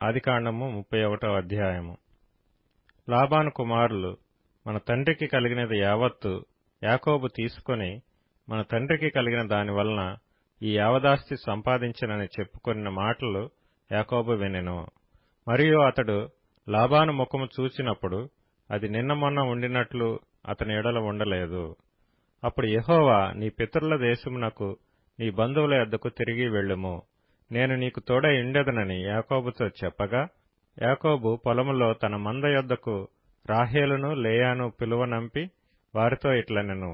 ఆదికాండము 31వ అధ్యాయము. లాబాను కుమారులు మన తండ్రికి కలిగినది యావత్తు యాకోబు తీసుకొని మన తండ్రికి కలిగిన దాని వలన ఈ యావదాస్తి సంపాదించినని చెప్పుకొనిన మాటలు యాకోబు వినెను. మరియు అతడు లాబాను ముఖము చూచినప్పుడు అది నిన్న మొన్న ఉండినట్లు అతని ఎడల ఉండలేదు. అప్పుడు యెహోవా, నీ పితరుల దేశమునకు నీ బంధువుల యొద్దకు తిరిగి వెళ్ళుము, నేను నీకు తోడై ఉండెదనని యాకోబుతో చెప్పగా, యాకోబు పొలములో తన మంద యొద్దకు రాహేలును లేయాను పిలువనంపి వారితో ఇట్లనెను,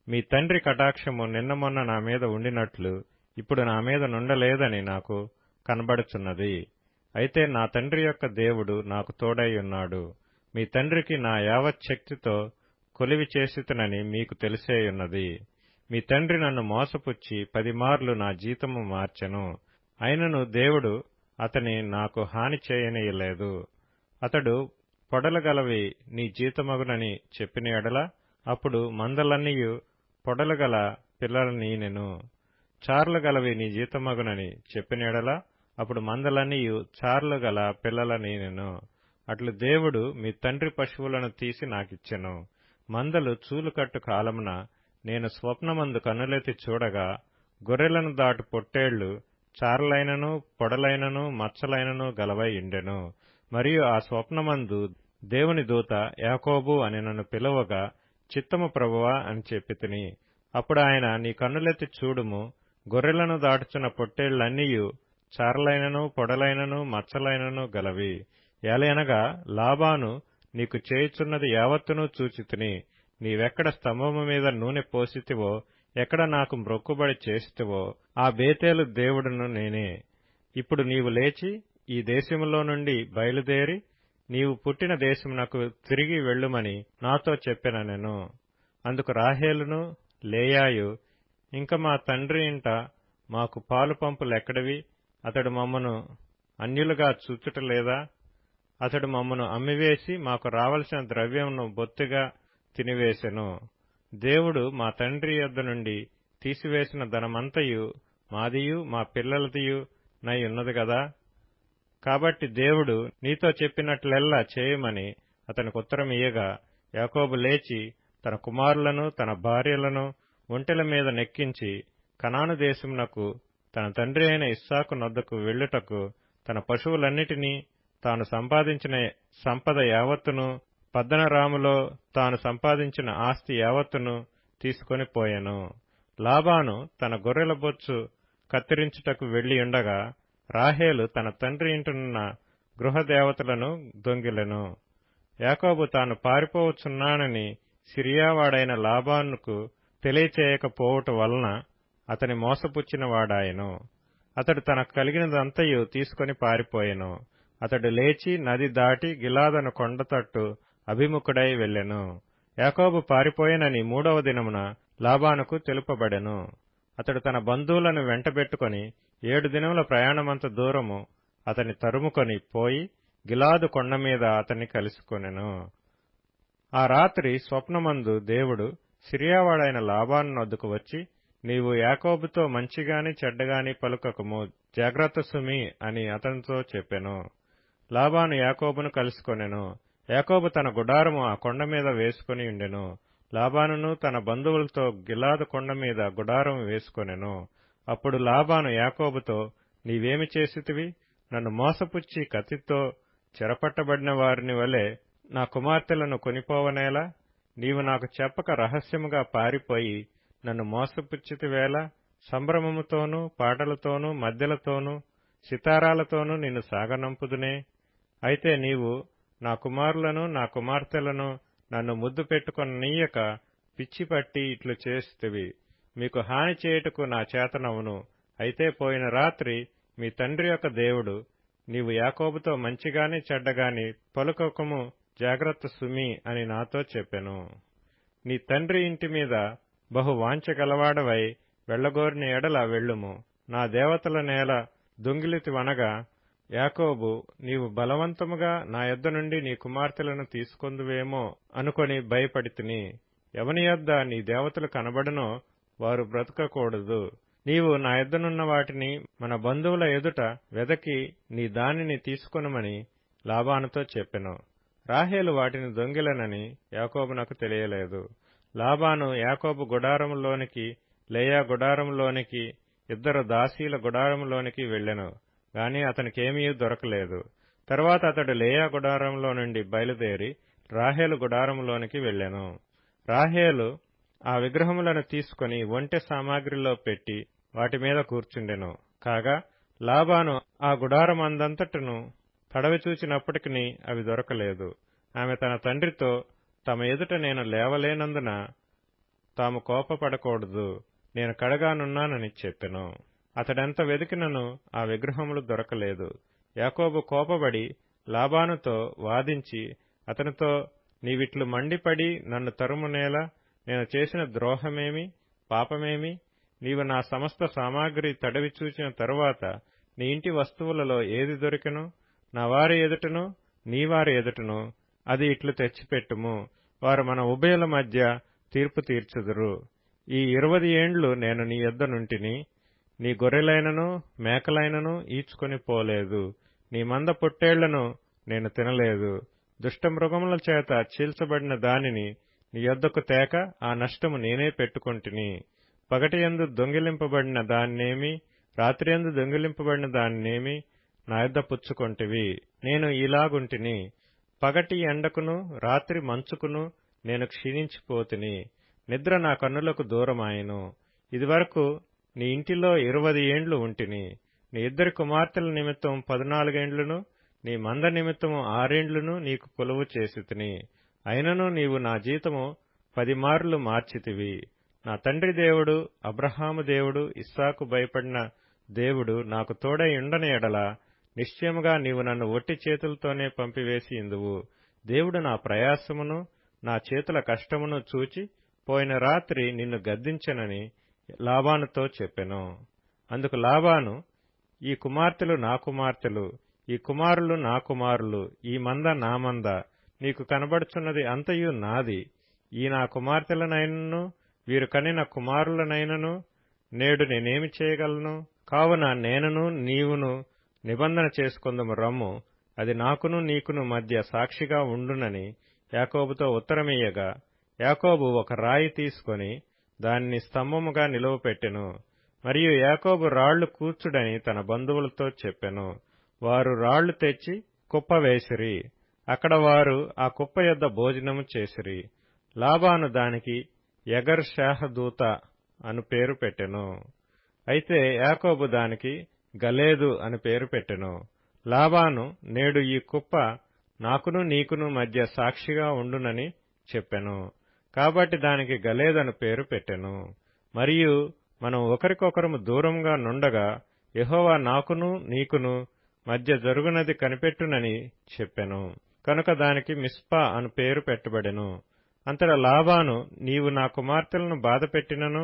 మీ తండ్రి కటాక్షము నిన్న మొన్న నా మీద ఉండినట్లు ఇప్పుడు నా మీద నుండలేదని నాకు కనబడుచున్నది. అయితే నా తండ్రి యొక్క దేవుడు నాకు తోడై ఉన్నాడు. మీ తండ్రికి నా యావత్ శక్తితో కొలివి చేసితనని మీకు తెలిసేయున్నది. మీ తండ్రి నన్ను మోసపుచ్చి 10 మార్లు నా జీతము మార్చెను. అయినను దేవుడు అతని నాకు హాని చేయనీయలేదు. అతడు పొడలగలవి నీ జీతమగునని చెప్పిన ఎడల అప్పుడు మందలన్నీయు పొడలగల పిల్లలనీనెను. చార్లు గలవి నీ జీతమగునని చెప్పిన ఎడల అప్పుడు మందలన్నీయు చార్లు గల పిల్లలనీనెను. అట్లు దేవుడు మీ తండ్రి పశువులను తీసి నాకిచ్చెను. మందలు చూలుకట్టు కాలమున నేను స్వప్నమందు కన్నులెత్తి చూడగా గొర్రెలను దాటు పొట్టేళ్లు చారలైనను పొడలైనను మచ్చలైనను గలవై ఉండెను. మరియు ఆ స్వప్నమందు దేవుని దూత యాకోబు అని నన్ను పిలువగా, చిత్తము ప్రభువా అని చెప్పితిని. అప్పుడు ఆయన, నీ కన్నులెత్తి చూడుము, గొర్రెలను దాటుచున్న పొట్టేళ్లన్నీయు చారలైనను పొడలైనను మచ్చలైనను గలవి. ఏలయనగా లాబాను నీకు చేయుచున్నది యావత్తునూ చూచితిని. నీవెక్కడ స్తంభము మీద నూనె పోసితివో, ఎక్కడ నాకు మ్రొక్కుబడి చేసితివో ఆ బేతేలు దేవుడును నేనే. ఇప్పుడు నీవు లేచి ఈ దేశములో నుండి బయలుదేరి నీవు పుట్టిన దేశమునకు తిరిగి వెళ్ళుమని నాతో చెప్పెననెను. అందుకు రాహేలును లేయాయు, ఇంక మా తండ్రి ఇంట మాకు పాలు పంపులెక్కడివి? అతడు మమ్మను అన్యులుగా చూచుటలేదా? అతడు మమ్మను అమ్మివేసి మాకు రావలసిన ద్రవ్యమును బొత్తిగా తినివేసెను. దేవుడు మా తండ్రి యొద్ద నుండి తీసివేసిన ధనమంతయు మాదియు మా పిల్లలదియు నై ఉన్నది గదా. కాబట్టి దేవుడు నీతో చెప్పినట్లెల్లా చేయమని అతనికి ఉత్తరమియ్యగా, యాకోబు లేచి తన కుమారులను తన భార్యలను ఒంటెల మీద నెక్కించి కనాను దేశమునకు తన తండ్రి అయిన ఇస్సాకు నొద్దకు వెళ్ళుటకు తన పశువులన్నిటినీ తాను సంపాదించిన సంపద యావత్తును పద్దనరాములో తాను సంపాదించిన ఆస్తి యావత్తును తీసుకొని పోయెను. లాబాను తన గొర్రెల బొచ్చు కత్తిరించుటకు వెళ్లియుండగా రాహేలు తన తండ్రి ఇంటనున్న గృహదేవతలను దొంగిలెను. యాకోబు తాను పారిపోవచ్చున్నానని సిరియావాడైన లాబానుకు తెలియచేయకపోవుట వలన అతని మోసపుచ్చిన వాడాయెను. అతడు తనకు కలిగినదంతయు తీసుకొని పారిపోయెను. అతడు లేచి నది దాటి గిలాదను కొండతట్టు అభిముఖుడై వెళ్ళెను. యాకోబు పారిపోయెనని 3వ దినమున లాబానుకు తెలుపబడెను. అతడు తన బంధువులను వెంటబెట్టుకొని 7 దినముల ప్రయాణమంత దూరము అతని తరుముకొని పోయి గిలాదు కొండమీద అతన్ని కలుసుకొనెను. ఆ రాత్రి స్వప్నమందు దేవుడు సిరియావాడైన లాబాను నొద్దకు వచ్చి, నీవు యాకోబుతో మంచిగాని చెడ్డగాని పలుకకుము, జాగ్రత్త సుమి అని అతనితో చెప్పెను. లాబాను యాకోబును కలుసుకొనెను. యాకోబు తన గుడారము ఆ కొండ మీద వేసుకుని ఉండెను. లాబానును తన బంధువులతో గిలాదు కొండ మీద గుడారం వేసుకొనెను. అప్పుడు లాబాను యాకోబుతో, నీవేమి చేసితివి? నన్ను మోసపుచ్చి కత్తితో చెరపట్టబడిన వారిని వలె నా కుమార్తెలను కొనిపోవనేలా? నీవు నాకు చెప్పక రహస్యముగా పారిపోయి నన్ను మోసపుచ్చితివేలా? సంభ్రమముతోనూ పాటలతోనూ మద్దెలతోనూ సితారాలతోనూ నిన్ను సాగనంపుదునే. అయితే నీవు నా కుమారులను నా కుమార్తెలను నన్ను ముద్దు పెట్టుకొననీయక పిచ్చిపట్టి ఇట్లు చేసితివి. మీకు హాని చేయుటకు నా చేతనవును. అయితే పోయిన రాత్రి మీ తండ్రి యొక్క దేవుడు, నీవు యాకోబుతో మంచిగాని చెడ్డగాని పలుకకము, జాగ్రత్త సుమి అని నాతో చెప్పెను. నీ తండ్రి ఇంటి మీద బహు వాంఛ గలవాడవై వెళ్లగోరిన ఎడల వెళ్ళుము. నా దేవతల నేల దొంగిలితివనగా, యాకోబు, నీవు బలవంతముగా నా యొద్ద నుండి నీ కుమార్తెలను తీసుకొందువేమో అనుకొని భయపడితిని. ఎవని యొద్ద నీ దేవతలు కనబడునో వారు బ్రతకకూడదు. నీవు నా యొద్దనున్న వాటిని మన బంధువుల ఎదుట వెదకి నీ దానిని తీసుకొనుమని లాబానుతో చెప్పెను. రాహేలు వాటిని దొంగిలనని యాకోబునకు తెలియలేదు. లాబాను యాకోబు గుడారములోనికి, లేయా గుడారములోనికి, ఇద్దరు దాసీల గుడారములోనికి వెళ్ళెను గాని అతనికేమీ దొరకలేదు. తరువాత అతడు లేయా గుడారంలో నుండి బయలుదేరి రాహేలు గుడారములోనికి వెళ్ళెను. రాహేలు ఆ విగ్రహములను తీసుకుని ఒంటె సామాగ్రిలో పెట్టి వాటి మీద కూర్చుండెను. కాగా లాబాను ఆ గుడారమందంతటను తడవి చూచినప్పటికి అవి దొరకలేదు. ఆమె తన తండ్రితో, తమ ఎదుట నేను లేవలేనందున తాము కోపపడకూడదు, నేను కడగానున్నానని చెప్పెను. అతడెంత వెదికినను ఆ విగ్రహములు దొరకలేదు. యాకోబు కోపబడి లాబానుతో వాదించి అతనితో, నీవిట్లు మండిపడి నన్ను తరుమునేలా? నేను చేసిన ద్రోహమేమి, పాపమేమి? నీవు నా సమస్త సామాగ్రి తడవి చూచిన తరువాత నీ ఇంటి వస్తువులలో ఏది దొరికెను? నా వారి ఎదుటను నీ వారి ఎదుటను అది ఇట్లు తెచ్చిపెట్టుము. వారు మన ఉభయుల మధ్య తీర్పు తీర్చుదురు. ఈ 20 ఏండ్లు నేను నీ యొద్ద నుంటిని. నీ గొర్రెలైనను మేకలైనను ఈడ్చుకొని పోలేదు. నీ మంద పొట్టేళ్లను నేను తినలేదు. దుష్టమృగముల చేత చీల్చబడిన దానిని నీ యొద్దకు తేక ఆ నష్టము నేనే పెట్టుకొంటిని. పగటియందు దొంగిలింపబడిన దాన్నేమి, రాత్రియందు దొంగిలింపబడిన దాన్నేమి నా యొద్ద పుచ్చుకొంటివి. నేను ఇలాగుంటిని, పగటి ఎండకును రాత్రి మంచుకును నేను క్షీణించిపోతిని. నిద్ర నా కన్నులకు దూరమాయెను. ఇదివరకు నీ ఇంటిలో 20 ఏండ్లు ఉంటిని. నీ ఇద్దరి కుమార్తెల నిమిత్తం 14 ఏండ్లును, నీ మంద నిమిత్తము 6 ఏండ్లును నీకు కొలువు చేసితిని. అయినను నీవు నా జీతము 10 మార్లు మార్చితివి. నా తండ్రి దేవుడు, అబ్రహాము దేవుడు, ఇస్సాకు భయపడిన దేవుడు నాకు తోడై ఉండని ఎడల నిశ్చయముగా నీవు నన్ను ఒట్టి చేతులతోనే పంపివేసి ఇందువు. దేవుడు నా ప్రయాసమును నా చేతుల కష్టమును చూచి పోయిన రాత్రి నిన్ను గద్దించెనని లాబానుతో చెప్పెను. అందుకు లాబాను, ఈ కుమార్తెలు నా కుమార్తెలు, ఈ కుమారులు నా కుమారులు, ఈ మంద నా మంద, నీకు కనబడుచున్నది అంతయు నాది. ఈ నా కుమార్తెలనైనను వీరు కనిన కుమారులనైనను నేడు నేనేమి చేయగలను? కావున నేనును నీవును నిబంధన చేసుకొందుము రమ్ము, అది నాకును నీకును మధ్య సాక్షిగా ఉండునని యాకోబుతో ఉత్తరమియ్యగా, యాకోబు ఒక రాయి తీసుకొని దానిని స్తంభముగా నిలువపెట్టెను. మరియు యాకోబు రాళ్లు కూర్చుడని తన బంధువులతో చెప్పెను. వారు రాళ్లు తెచ్చి కుప్ప వేసిరి. అక్కడ వారు ఆ కుప్ప యొద్ద భోజనము చేసిరి. లాబాను దానికి యగర్ షాహదూత అను పేరు పెట్టెను. అయితే యాకోబు దానికి గలేదు అని పేరు పెట్టెను. లాబాను, నేడు ఈ కుప్ప నాకును నీకును మధ్య సాక్షిగా ఉండునని చెప్పెను. కాబట్టి దానికి గలేదను పేరు పెట్టెను. మరియు మనం ఒకరికొకరము దూరంగా నుండగా యెహోవా నాకును నీకును మధ్య జరుగునది కనిపెట్టునని చెప్పెను. కనుక దానికి మిస్పా అను పేరు పెట్టబడెను. అంతటా లాబాను, నీవు నా కుమార్తెలను బాధపెట్టినను,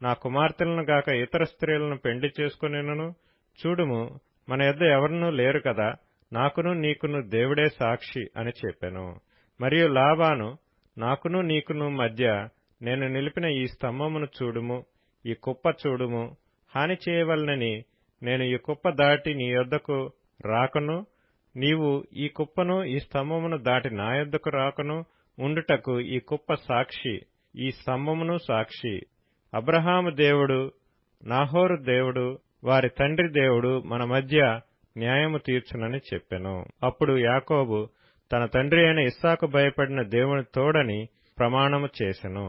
నా కుమార్తెలను గాక ఇతర స్త్రీలను పెండ్లి చేసుకునేనను చూడుము, మన యొద్ద ఎవరునూ లేరు కదా, నాకును నీకును దేవుడే సాక్షి అని చెప్పెను. మరియు లాబాను, నాకును నీకును మధ్య నేను నిలిపిన ఈ స్తంభమును చూడుము, ఈ కుప్ప చూడుము. హాని చేయవలనని నేను ఈ కుప్ప దాటి నీ యొద్దకు రాకను, నీవు ఈ కుప్పను ఈ స్తంభమును దాటి నా యొద్దకు రాకను ఉండుటకు ఈ కుప్ప సాక్షి, ఈ స్తంభమును సాక్షి. అబ్రహాము దేవుడు, నాహోరు దేవుడు, వారి తండ్రి దేవుడు మన మధ్య న్యాయము తీర్చునని చెప్పెను. అప్పుడు యాకోబు తన తండ్రి అయిన ఇస్సాకు భయపడిన దేవుని తోడని ప్రమాణము చేసెను.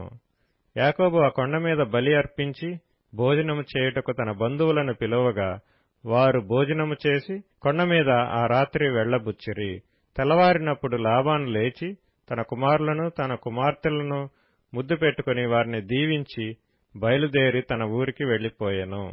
యాకోబు ఆ కొండ మీద బలి అర్పించి భోజనము చేయుటకు తన బంధువులను పిలువగా వారు భోజనము చేసి కొండ మీద ఆ రాత్రి వెళ్లబుచ్చిరి. తెల్లవారినప్పుడు లాబాను లేచి తన కుమారులను తన కుమార్తెలను ముద్దు పెట్టుకుని వారిని దీవించి బయలుదేరి తన ఊరికి వెళ్లిపోయెను.